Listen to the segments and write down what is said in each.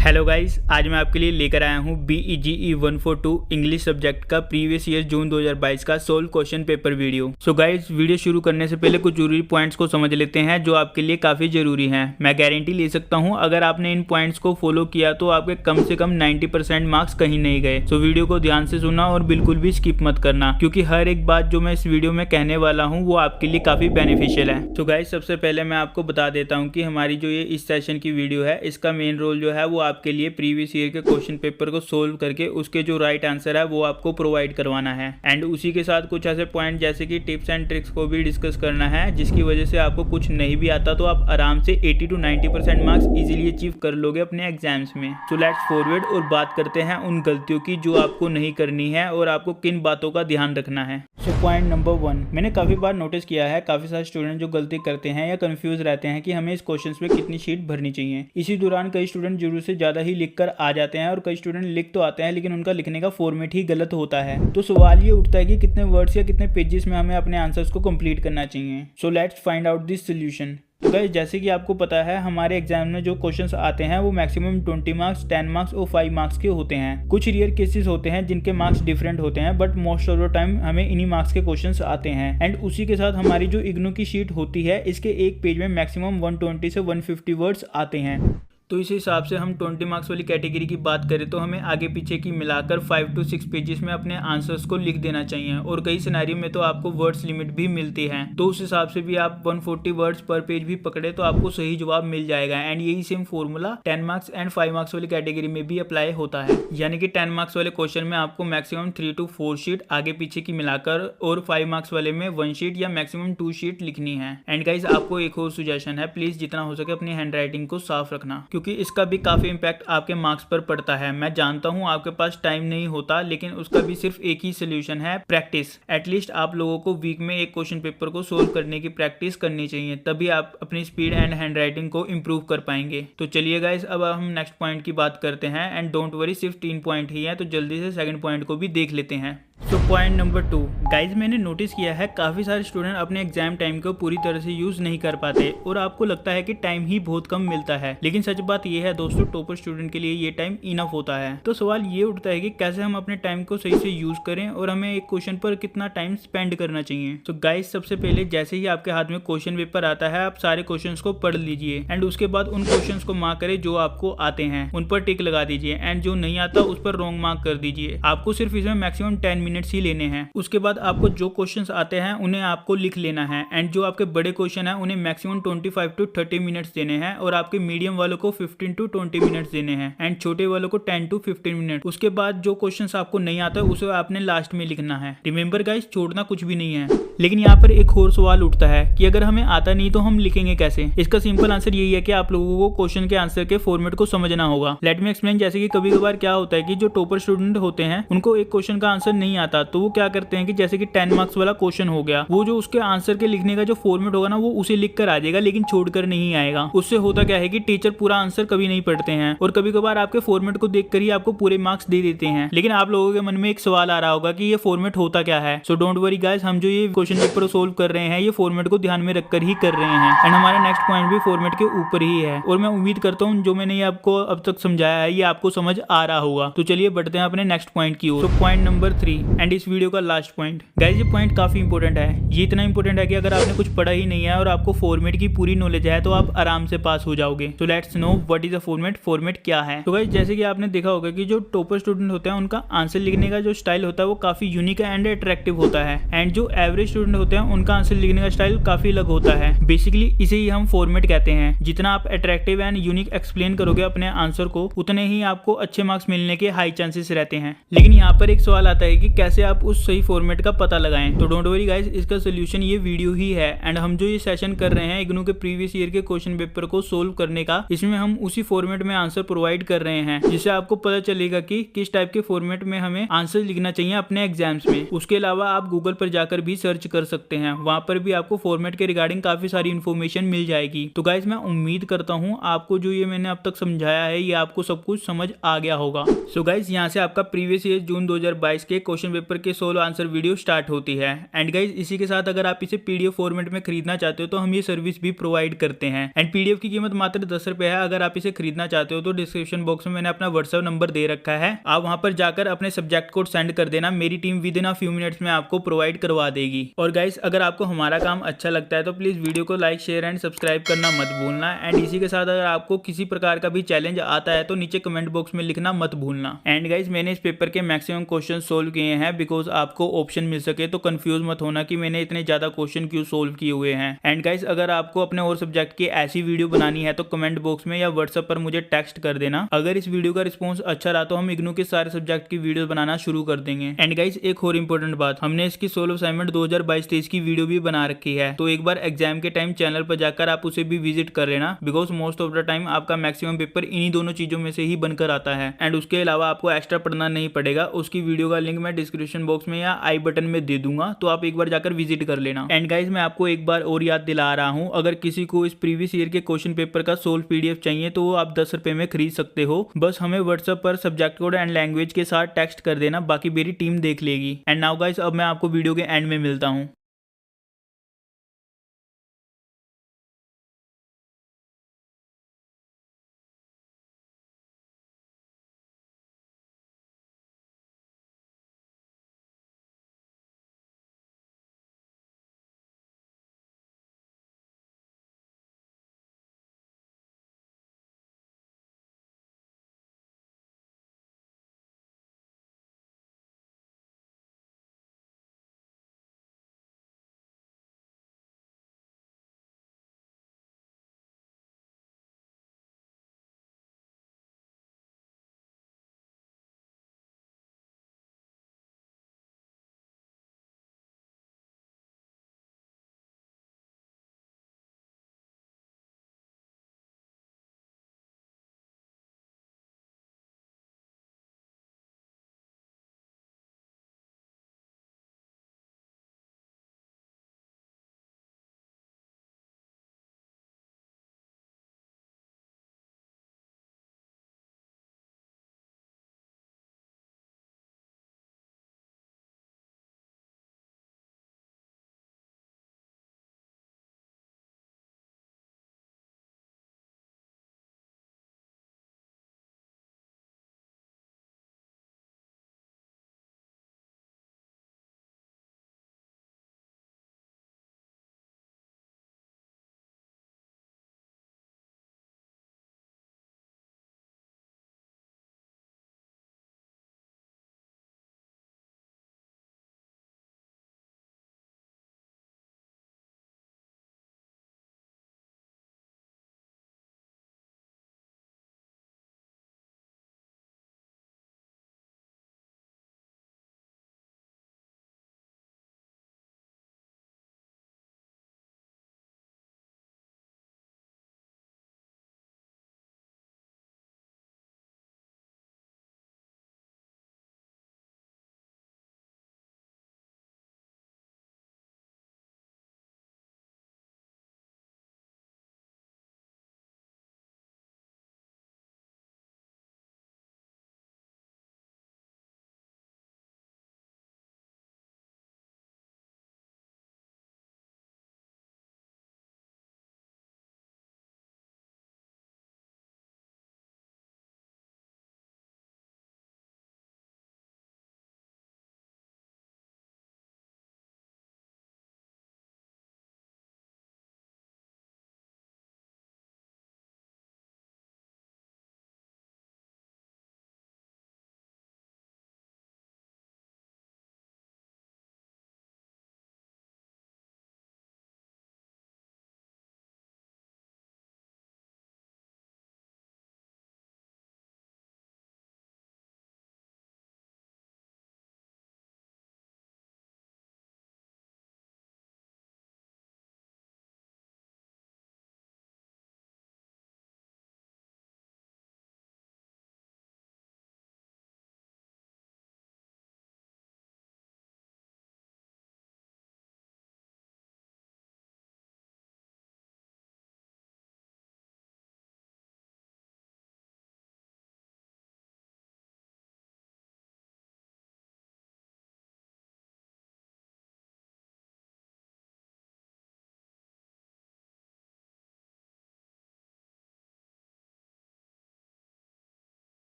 Hello guys, आज मैं आपके लिए लेकर आया हूँ BEGE 142 इंग्लिश सब्जेक्ट का प्रीवियस ईयर जून 2022 का solve question paper video. So guys, video शुरू करने से पहले कुछ जरूरी पॉइंट्स को समझ लेते हैं जो आपके लिए काफ़ी ज़रूरी हैं। मैं गारंटी ले सकता हूँ अगर आपने इन पॉइंट्स को फॉलो किया तो आपके कम से कम 90% मार्क्स कहीं नहीं गए। सो वीडियो को ध्यान से सुनना और बिल्कुल भी स्किप मत करना, क्योंकि हर एक बात जो मैं इस वीडियो में कहने वाला हूँ वो आपके लिए काफ़ी बेनिफिशियल है। तो गाइस, सबसे पहले मैं आपको बता देता हूँ कि हमारी जो ये इस सेशन की वीडियो है, इसका मेन रोल जो है वो आपके लिए प्रीवियस ईयर के क्वेश्चन पेपर को सोल्व करके उसके जो राइट आंसर है वो आपको प्रोवाइड करवाना है। एंड उसी के साथ कुछ ऐसे पॉइंट जैसे कि टिप्स एंड ट्रिक्स को भी डिस्कस करना है, जिसकी वजह से आपको कुछ नहीं भी आता तो आप आराम से 80 to 90% मार्क्स इजीली अचीव कर लोगे अपने एग्जाम्स में। सो लेट्स फॉरवर्ड और बात करते हैं उन गलतियों की जो आपको नहीं करनी है और आपको किन बातों का ध्यान रखना है। सो पॉइंट नंबर 1, मैंने काफ़ी बार नोटिस किया है काफ़ी सारे स्टूडेंट जो गलती करते हैं या कंफ्यूज रहते हैं कि हमें इस क्वेश्चन में कितनी शीट भरनी चाहिए। इसी दौरान कई स्टूडेंट जरूरत से ज़्यादा ही लिख कर आ जाते हैं और कई स्टूडेंट लिख तो आते हैं लेकिन उनका लिखने का फॉर्मेट ही गलत होता है। तो सवाल ये उठता है कि कितने वर्ड्स या कितने पेजेस में हमें अपने आंसर्स को कंप्लीट करना चाहिए। So let's find out this solution. तो गाइस, जैसे कि आपको पता है हमारे एग्जाम में जो क्वेश्चंस आते हैं वो मैक्सिमम 20 मार्क्स, 10 मार्क्स और 5 मार्क्स के होते हैं। कुछ रेयर केसेस होते हैं जिनके मार्क्स डिफरेंट होते हैं, but most of the time हमें इन्हीं मार्क्स के क्वेश्चंस आते हैं। एंड उसी के साथ हमारी जो इग्नू की शीट होती है, इसके एक पेज में मैक्सिमम 120 से 150 वर्ड्स आते हैं। तो इस हिसाब से हम 20 मार्क्स वाली कैटेगरी की बात करें तो हमें आगे पीछे की मिलाकर 5 to 6 पेजेस में अपने आंसर्स को लिख देना चाहिए। और कई सिनेरियो में तो आपको वर्ड्स लिमिट भी मिलती है, तो उस हिसाब से भी आप 140 वर्ड्स पर पेज भी पकड़े तो आपको सही जवाब मिल जाएगा। एंड यही same formula 10 marks and 5 marks वाली कैटेगरी में भी अप्लाई होता है। यानी कि 10 मार्क्स वाले क्वेश्चन में आपको मैक्सिमम 3 to 4 शीट आगे पीछे की मिलाकर और 5 मार्क्स वाले में 1 शीट या मैक्सिमम 2 शीट लिखनी है। एंड गाइज, आपको एक और सुजेशन है, प्लीज जितना हो सके अपनी हैंड राइटिंग को साफ रखना, क्योंकि इसका भी काफी इम्पैक्ट आपके मार्क्स पर पड़ता है। मैं जानता हूं आपके पास टाइम नहीं होता, लेकिन उसका भी सिर्फ एक ही सोल्यूशन है, प्रैक्टिस। एटलीस्ट आप लोगों को वीक में एक क्वेश्चन पेपर को सोल्व करने की प्रैक्टिस करनी चाहिए, तभी आप अपनी स्पीड एंड हैंड राइटिंग को इम्प्रूव कर पाएंगे। तो चलिए गाइस, अब हम नेक्स्ट पॉइंट की बात करते हैं। एंड डोंट वरी, सिर्फ 3 पॉइंट ही है, तो जल्दी से सेकंड पॉइंट को भी देख लेते हैं। तो पॉइंट नंबर 2, गाइज मैंने नोटिस किया है काफ़ी सारे स्टूडेंट अपने एग्जाम टाइम को पूरी तरह से यूज़ नहीं कर पाते और आपको लगता है कि टाइम ही बहुत कम मिलता है, लेकिन सच बात यह है दोस्तों, टॉपर स्टूडेंट के लिए ये टाइम इनफ होता है। तो सवाल ये उठता है कि कैसे हम अपने टाइम को सही से यूज़ करें और हमें एक क्वेश्चन पर कितना टाइम स्पेंड करना चाहिए। तो गाइज, सबसे पहले जैसे ही आपके हाथ में क्वेश्चन पेपर आता है, आप सारे क्वेश्चन को पढ़ लीजिए एंड उसके बाद उन क्वेश्चन को मार्क करें जो आपको आते हैं, उन पर टिक लगा दीजिए एंड जो नहीं आता उस पर रॉन्ग मार्क कर दीजिए। आपको सिर्फ इसमें मैक्सिमम 10 मिनट्स ही लेने हैं। उसके बाद आपको जो क्वेश्चंस आते हैं उन्हें आपको लिख लेना है एंड जो आपके बड़े क्वेश्चन हैं उन्हें मैक्सिमम 25 to 30 मिनट्स देने हैं और आपके मीडियम वालों को 15 to 20 मिनट्स देने हैं एंड छोटे वालों को 10 to 15 मिनट। उसके बाद जो क्वेश्चंस आपको नहीं आता उसे आपने लास्ट में लिखना है। रिमेंबर गाइस, छोड़ना कुछ भी नहीं है। लेकिन यहाँ पर एक और सवाल उठता है कि अगर हमें आता नहीं तो हम लिखेंगे कैसे। इसका सिंपल आंसर यही है कि आप लोगों को क्वेश्चन के आंसर के फॉर्मेट को समझना होगा। Let me explain. जैसे कि कभी कभार क्या होता है कि जो टॉपर स्टूडेंट होते हैं उनको एक क्वेश्चन का आंसर नहीं आता, तो वो क्या करते हैं कि जैसे कि 10 मार्क्स वाला क्वेश्चन हो गया, वो जो उसके आंसर के लिखने का जो फॉर्मेट होगा ना, वो उसे लिख कर आ जाएगा लेकिन छोड़कर नहीं आएगा। उससे होता क्या है कि टीचर पूरा आंसर कभी नहीं पढ़ते हैं और कभी कभार आपके फॉर्मेट को देखकर ही आपको पूरे मार्क्स दे देते हैं। लेकिन आप लोगों के मन में एक सवाल आ रहा होगा कि ये फॉर्मेट होता क्या है। सो डोंट वरी गाइस, हम जो ये क्वेश्चन पेपर सोल्व कर रहे हैं ये फॉर्मेट को ध्यान में रखकर ही कर रहे हैं एंड हमारा नेक्स्ट पॉइंट भी फॉर्मेट के ऊपर ही है। और मैं उम्मीद करता हूँ जो मैंने आपको अब तक समझाया है ये आपको समझ आ रहा होगा। तो चलिए बढ़ते हैं अपने नेक्स्ट पॉइंट की ओर। तो पॉइंट नंबर 3 एंड इस वीडियो का लास्ट पॉइंट। गाइस, ये पॉइंट काफी इंपॉर्टेंट है। ये इतना इंपॉर्टेंट है कि अगर आपने कुछ पढ़ा ही नहीं है और आपको फॉर्मेट की पूरी नॉलेज है तो आप आराम से पास हो जाओगे। तो let's know what is the format. Format क्या है? तो गाइस, जैसे कि आपने देखा होगा कि जो टॉपर स्टूडेंट होते हैं उनका आंसर लिखने का जो स्टाइल होता है वो काफी यूनिक एंड अट्रैक्टिव होता है एंड जो एवरेज स्टूडेंट होते हैं उनका आंसर लिखने का स्टाइल काफी अलग होता है। बेसिकली इसे ही हम फॉर्मेट कहते हैं। जितना आप अट्रैक्टिव एंड यूनिक एक्सप्लेन करोगे अपने आंसर को, उतने ही आपको अच्छे मार्क्स मिलने के हाई चांसेस रहते हैं। लेकिन यहाँ पर एक सवाल आता है कि कैसे आप उस सही फॉर्मेट का पता लगाएं। तो डोंट वरी गाइस, इसका सोल्यूशन ये वीडियो ही है एंड हम जो ये सेशन कर रहे हैं इग्नू के प्रीवियस ईयर के क्वेश्चन पेपर को सोल्व करने का, इसमें हम उसी फॉर्मेट में आंसर प्रोवाइड कर रहे हैं, जिससे आपको पता चलेगा कि किस टाइप के फॉर्मेट में हमें आंसर लिखना चाहिए अपने एग्जाम्स में। उसके अलावा आप गूगल पर जाकर भी सर्च कर सकते हैं, वहां पर भी आपको फॉर्मेट के रिगार्डिंग काफी सारी इन्फॉर्मेशन मिल जाएगी। तो गाइस, मैं उम्मीद करता हूँ आपको जो ये मैंने अब तक समझाया है ये आपको सब कुछ समझ आ गया होगा। सो गाइस, यहाँ से आपका प्रीवियस ईयर जून 2022 के क्वेश्चन क्वेश्चन पेपर के सोल्व आंसर वीडियो स्टार्ट होती है। एंड गाइज इसी के साथ अगर आप इसे पीडीएफ फॉर्मेट में खरीदना चाहते हो तो हम ये सर्विस भी प्रोवाइड करते हैं। एंड पीडीएफ की कीमत मात्र 10 रुपए है। अगर आप इसे खरीदना चाहते हो तो डिस्क्रिप्शन बॉक्स में मैंने अपना व्हाट्सएप नंबर दे रखा है, आप वहां पर जाकर अपने सब्जेक्ट कोड सेंड कर देना, मेरी team with in a few minutes में आपको प्रोवाइड करवा देगी। और गाइस अगर आपको हमारा काम अच्छा लगता है तो प्लीज वीडियो को लाइक शेयर एंड सब्सक्राइब करना मत भूलना। एंड इसी के साथ अगर आपको किसी प्रकार का भी चैलेंज आता है तो नीचे कमेंट बॉक्स में लिखना मत भूलना। एंड गाइस मैंने इस पेपर के मैक्सिमम क्वेश्चन सोल्व किए हैं बिकॉज आपको ऑप्शन मिल सके, तो कंफ्यूज मत होना कि मैंने इतने ज्यादा क्वेश्चन क्यों सोल्व किए हुए हैं। एंड गाइस अगर आपको अपने और सब्जेक्ट की ऐसी वीडियो बनानी है तो कमेंट बॉक्स में या व्हाट्सएप पर मुझे टेक्स्ट कर देना। अगर इस वीडियो का रिस्पॉन्स अच्छा रहा तो हम इग्नू के सारे सब्जेक्ट की वीडियो बनाना शुरू कर देंगे। एंड गाइस एक और इंपॉर्टेंट बात, हमने इसकी सोल्व असाइनमेंट 2022-23 की वीडियो भी बना रखी है, तो एक बार एग्जाम के टाइम चैनल पर जाकर आप उसे भी विजिट कर लेना because most of the time आपका मैक्सिमम पेपर इन्हीं दोनों चीजों में से ही बनकर आता है। एंड उसके अलावा आपको एक्स्ट्रा पढ़ना नहीं पड़ेगा, उसकी वीडियो का लिंक मैं डिस्क्रिप्शन बॉक्स में या आई बटन में दे दूंगा, तो आप एक बार जाकर विजिट कर लेना। एंड गाइस मैं आपको एक बार और याद दिला रहा हूं, अगर किसी को इस प्रीवियस ईयर के क्वेश्चन पेपर का सोल्व पीडीएफ चाहिए तो वो आप 10 रुपए में खरीद सकते हो। बस हमें व्हाट्सएप पर सब्जेक्ट कोड एंड लैंग्वेज के साथ टेक्स्ट कर देना, बाकी मेरी टीम देख लेगी। एंड नाउ गाइस अब मैं आपको वीडियो के एंड में मिलता हूं।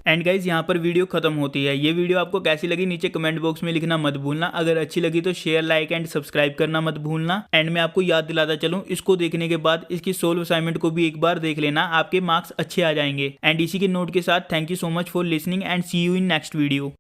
एंड गाइज यहाँ पर वीडियो खत्म होती है। ये वीडियो आपको कैसी लगी नीचे कमेंट बॉक्स में लिखना मत भूलना। अगर अच्छी लगी तो शेयर, लाइक एंड सब्सक्राइब करना मत भूलना। एंड मैं आपको याद दिलाता चलूं, इसको देखने के बाद इसकी सोल्व असाइनमेंट को भी एक बार देख लेना, आपके मार्क्स अच्छे आ जाएंगे। एंड इसी के नोट के साथ thank you so much for listening and see you in next video.